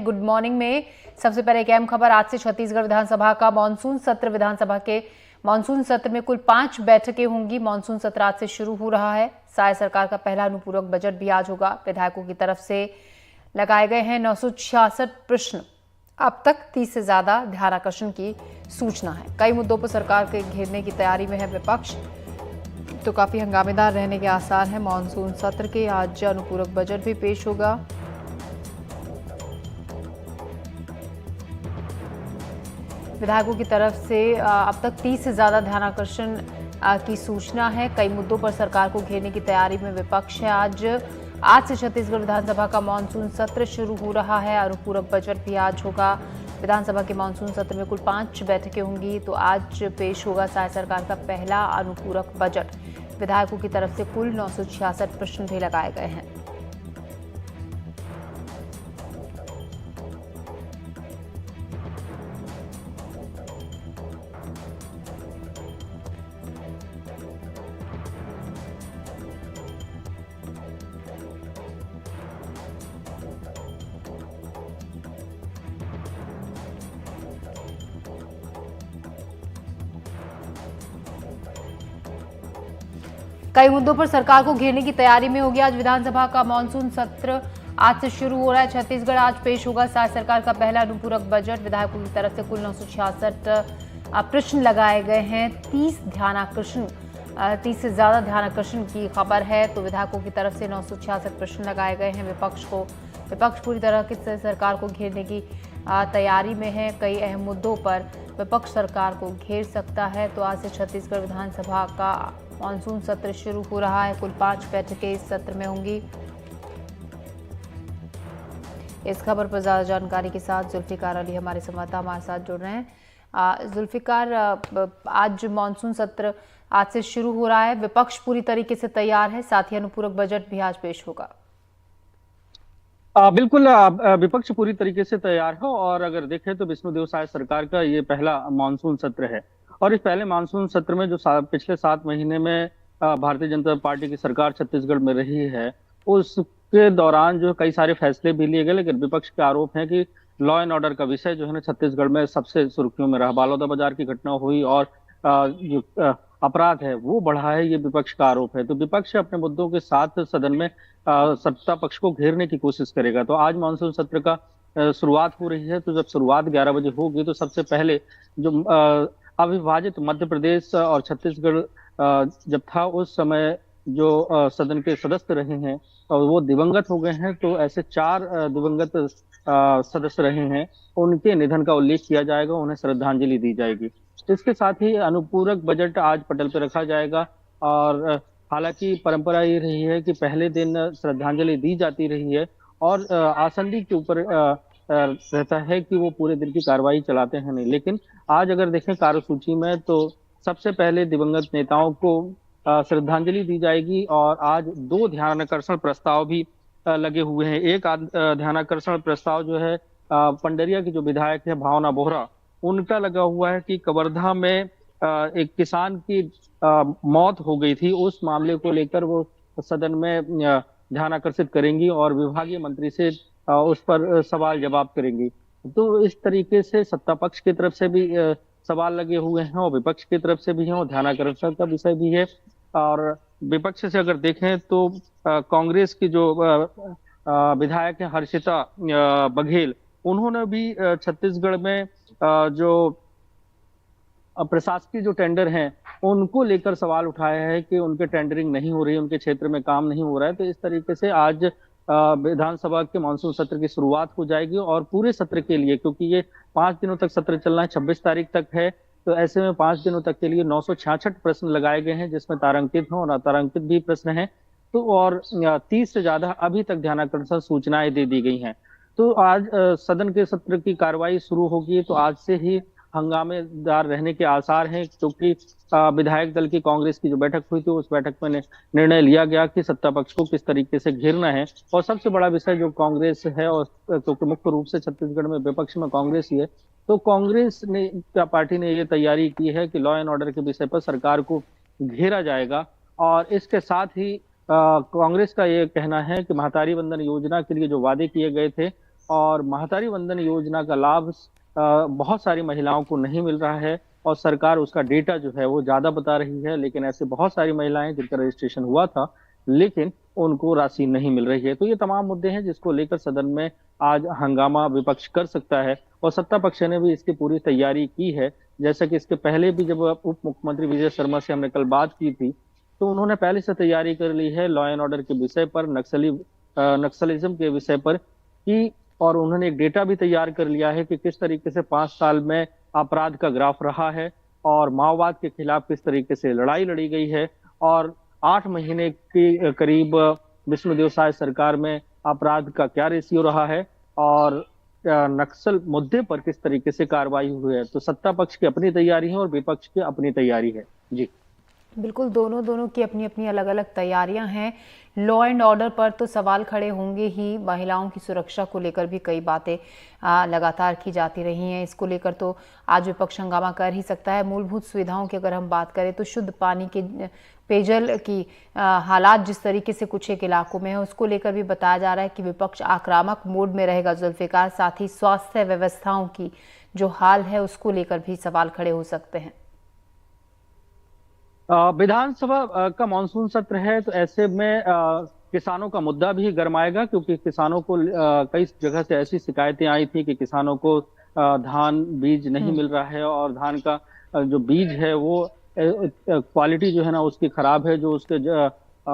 Good morning में सबसे पहले एक अहम खबर। आज से छत्तीसगढ़ विधानसभा का मानसून सत्र, विधानसभा के मानसून सत्र में कुल 5 बैठकें होंगी। मानसून सत्र आज से शुरू हो रहा है। साय सरकार का पहला अनुपूरक बजट भी आज होगा। विधायकों की तरफ से लगाए गए हैं 966 प्रश्न। अब तक 30 से ज्यादा ध्यानाकर्षण की सूचना है। कई मुद्दों पर सरकार के घेरने की तैयारी में है विपक्ष, तो काफी हंगामेदार रहने के आसार हैं मानसून सत्र के। आज अनुपूरक बजट भी पेश होगा। विधायकों की तरफ से अब तक 30 से ज्यादा ध्यानाकर्षण की सूचना है। कई मुद्दों पर सरकार को घेरने की तैयारी में विपक्ष है। आज से छत्तीसगढ़ विधानसभा का मानसून सत्र शुरू हो रहा है। अनुपूरक बजट भी आज होगा। विधानसभा के मानसून सत्र में कुल 5 बैठकें होंगी, तो आज पेश होगा साय सरकार का पहला अनुपूरक बजट। विधायकों की तरफ से कुल 966 प्रश्न भी लगाए गए हैं। कई मुद्दों पर सरकार को घेरने की तैयारी में होगी। आज विधानसभा का मानसून सत्र आज से शुरू हो रहा है। छत्तीसगढ़ आज पेश होगा साय सरकार का पहला अनुपूरक बजट। विधायकों की तरफ से कुल 966 प्रश्न लगाए गए हैं। 30 से ज्यादा ध्यानाकर्षण की खबर है, तो विधायकों की तरफ से 966 प्रश्न लगाए गए हैं। विपक्ष पूरी तरह से सरकार को घेरने की तैयारी में है। कई अहम मुद्दों पर विपक्ष सरकार को घेर सकता है। तो आज से छत्तीसगढ़ विधानसभा का मानसून सत्र शुरू हो रहा है। कुल 5 बैठकें इस सत्र में होंगी। इस खबर पर ज्यादा जानकारी के साथ जुल्फिकार अली हमारे संवाददाता हमारे साथ जुड़ रहे हैं। जुल्फिकार, आज मानसून सत्र आज से शुरू हो रहा है। विपक्ष पूरी तरीके से तैयार है, साथ ही अनुपूरक बजट भी आज पेश होगा। बिल्कुल, विपक्ष पूरी तरीके से तैयार है। और अगर देखें तो विष्णुदेव साय सरकार का ये पहला मानसून सत्र है। और इस पहले मानसून सत्र में जो पिछले 7 महीने में भारतीय जनता पार्टी की सरकार छत्तीसगढ़ में रही है, उसके दौरान जो कई सारे फैसले भी लिए गए, लेकिन विपक्ष के आरोप है कि लॉ एंड ऑर्डर का विषय जो है ना छत्तीसगढ़ में सबसे सुर्खियों में रहा। बालौदाबाजार की घटना हुई और जो अपराध है वो बढ़ा है, ये विपक्ष का आरोप है। तो विपक्ष अपने मुद्दों के साथ सदन में सत्ता पक्ष को घेरने की कोशिश करेगा। तो आज मानसून सत्र का शुरुआत हो रही है। तो जब शुरुआत 11 बजे होगी, तो सबसे पहले जो अविभाजित मध्य प्रदेश और छत्तीसगढ़ जब था, उस समय जो सदन के सदस्य रहे हैं और वो दिवंगत हो गए हैं, तो ऐसे 4 दिवंगत सदस्य रहे हैं, उनके निधन का उल्लेख किया जाएगा, उन्हें श्रद्धांजलि दी जाएगी। इसके साथ ही अनुपूरक बजट आज पटल पर रखा जाएगा। और हालांकि परंपरा ये रही है कि पहले दिन श्रद्धांजलि दी जाती रही है और आसंदी के ऊपर रहता है कि वो पूरे दिन की कार्रवाई चलाते हैं नहीं। लेकिन आज अगर देखें कार्यसूची में, तो सबसे पहले दिवंगत नेताओं को श्रद्धांजलि दी जाएगी। और आज 2 ध्यानाकर्षण प्रस्ताव भी लगे हुए हैं। एक ध्यानाकर्षण प्रस्ताव जो है पंडरिया की जो विधायक है भावना बोहरा, उनका लगा हुआ है कि कवर्धा में एक किसान की मौत हो गई थी, उस मामले को लेकर वो सदन में ध्यान आकर्षित करेंगी और विभागीय मंत्री से उस पर सवाल जवाब करेंगी। तो इस तरीके से सत्ता पक्ष की तरफ से भी सवाल लगे हुए हैं और विपक्ष की तरफ से भी हैं, और ध्यानाकर्षण का विषय भी है। और विपक्ष से अगर देखें तो कांग्रेस की जो विधायक है हर्षिता बघेल, उन्होंने भी छत्तीसगढ़ में जो प्रशासकीय जो टेंडर हैं उनको लेकर सवाल उठाया है कि उनके टेंडरिंग नहीं हो रही है, उनके क्षेत्र में काम नहीं हो रहा है। तो इस तरीके से आज विधानसभा के मानसून सत्र की शुरुआत हो जाएगी। और पूरे सत्र के लिए, क्योंकि ये 5 दिनों तक सत्र चलना है, 26 तारीख तक है, तो ऐसे में 5 दिनों तक के लिए 966 प्रश्न लगाए गए हैं, जिसमें तारांकित हैं और अतारांकित भी प्रश्न हैं। तो और 30 से ज्यादा अभी तक ध्यानाकर्षण सूचनाएं दे दी गई हैं। तो आज सदन के सत्र की कार्रवाई शुरू होगी, तो आज से ही हंगामेदार रहने के आसार हैं, क्योंकि विधायक दल की कांग्रेस की जो बैठक हुई थी, उस बैठक में निर्णय लिया गया कि सत्ता पक्ष को किस तरीके से घेरना है। और सबसे बड़ा विषय जो कांग्रेस है, और क्योंकि मुख्य रूप से छत्तीसगढ़ में विपक्ष में कांग्रेस ही है, तो कांग्रेस ने पार्टी ने ये तैयारी की है कि लॉ एंड ऑर्डर के विषय पर सरकार को घेरा जाएगा। और इसके साथ ही कांग्रेस का ये कहना है कि महतारी वंदन योजना के लिए जो वादे किए गए थे और महतारी वंदन योजना का लाभ बहुत सारी महिलाओं को नहीं मिल रहा है और सरकार उसका डेटा जो है वो ज्यादा बता रही है, लेकिन ऐसे बहुत सारी महिलाएं जिनका रजिस्ट्रेशन हुआ था लेकिन उनको राशि नहीं मिल रही है। तो ये तमाम मुद्दे हैं जिसको लेकर सदन में आज हंगामा विपक्ष कर सकता है और सत्ता पक्ष ने भी इसकी पूरी तैयारी की है। जैसा कि इसके पहले भी जब उप मुख्यमंत्री विजय शर्मा से हमने कल बात की थी तो उन्होंने पहले से तैयारी कर ली है लॉ एंड ऑर्डर के विषय पर, नक्सलिज्म के विषय पर कि, और उन्होंने एक डेटा भी तैयार कर लिया है कि किस तरीके से 5 साल में अपराध का ग्राफ रहा है और माओवाद के खिलाफ किस तरीके से लड़ाई लड़ी गई है और 8 महीने के करीब विष्णुदेव साय सरकार में अपराध का क्या रेशियो रहा है और नक्सल मुद्दे पर किस तरीके से कार्रवाई हुई है। तो सत्ता पक्ष की अपनी तैयारी है और विपक्ष की अपनी तैयारी है। जी बिल्कुल, दोनों की अपनी अपनी अलग अलग तैयारियां हैं। लॉ एंड ऑर्डर पर तो सवाल खड़े होंगे ही, महिलाओं की सुरक्षा को लेकर भी कई बातें लगातार की जाती रही हैं। इसको लेकर तो आज विपक्ष हंगामा कर ही सकता है। मूलभूत सुविधाओं की अगर हम बात करें तो शुद्ध पानी के, पेयजल की हालात जिस तरीके से कुछ एक इलाकों में है उसको लेकर भी बताया जा रहा है कि विपक्ष आक्रामक मोड में रहेगा जुल्फिकार। साथ ही स्वास्थ्य व्यवस्थाओं की जो हाल है उसको लेकर भी सवाल खड़े हो सकते हैं। विधानसभा का मानसून सत्र है तो ऐसे में किसानों का मुद्दा भी गरमाएगा क्योंकि किसानों को कई जगह से ऐसी शिकायतें आई थी कि किसानों को धान बीज नहीं मिल रहा है और धान का जो बीज है वो क्वालिटी जो है ना उसकी खराब है, जो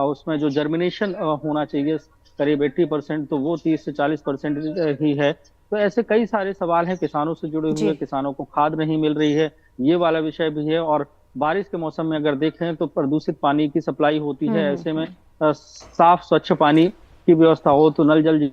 उसमें जो जर्मिनेशन होना चाहिए करीब 80% तो वो 30 से 40% ही है। तो ऐसे कई सारे सवाल हैं किसानों से जुड़े हुए, किसानों को खाद नहीं मिल रही है, ये वाला विषय भी है। और बारिश के मौसम में अगर देखें तो प्रदूषित पानी की सप्लाई होती है, ऐसे में साफ स्वच्छ पानी की व्यवस्था हो तो नल जल,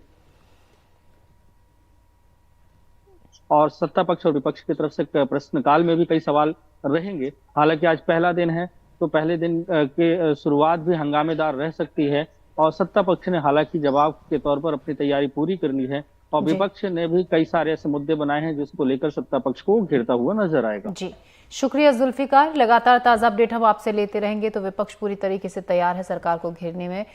और सत्ता पक्ष और विपक्ष की तरफ से प्रश्नकाल में भी कई सवाल रहेंगे। हालांकि आज पहला दिन है तो पहले दिन के शुरुआत भी हंगामेदार रह सकती है और सत्ता पक्ष ने हालांकि जवाब के तौर पर अपनी तैयारी पूरी कर ली है और विपक्ष ने भी कई सारे ऐसे मुद्दे बनाए हैं जिसको लेकर सत्ता पक्ष को घेरता हुआ नजर आएगा। जी, शुक्रिया जुल्फिकार। लगातार ताजा अपडेट हम आपसे लेते रहेंगे। तो विपक्ष पूरी तरीके से तैयार है सरकार को घेरने में।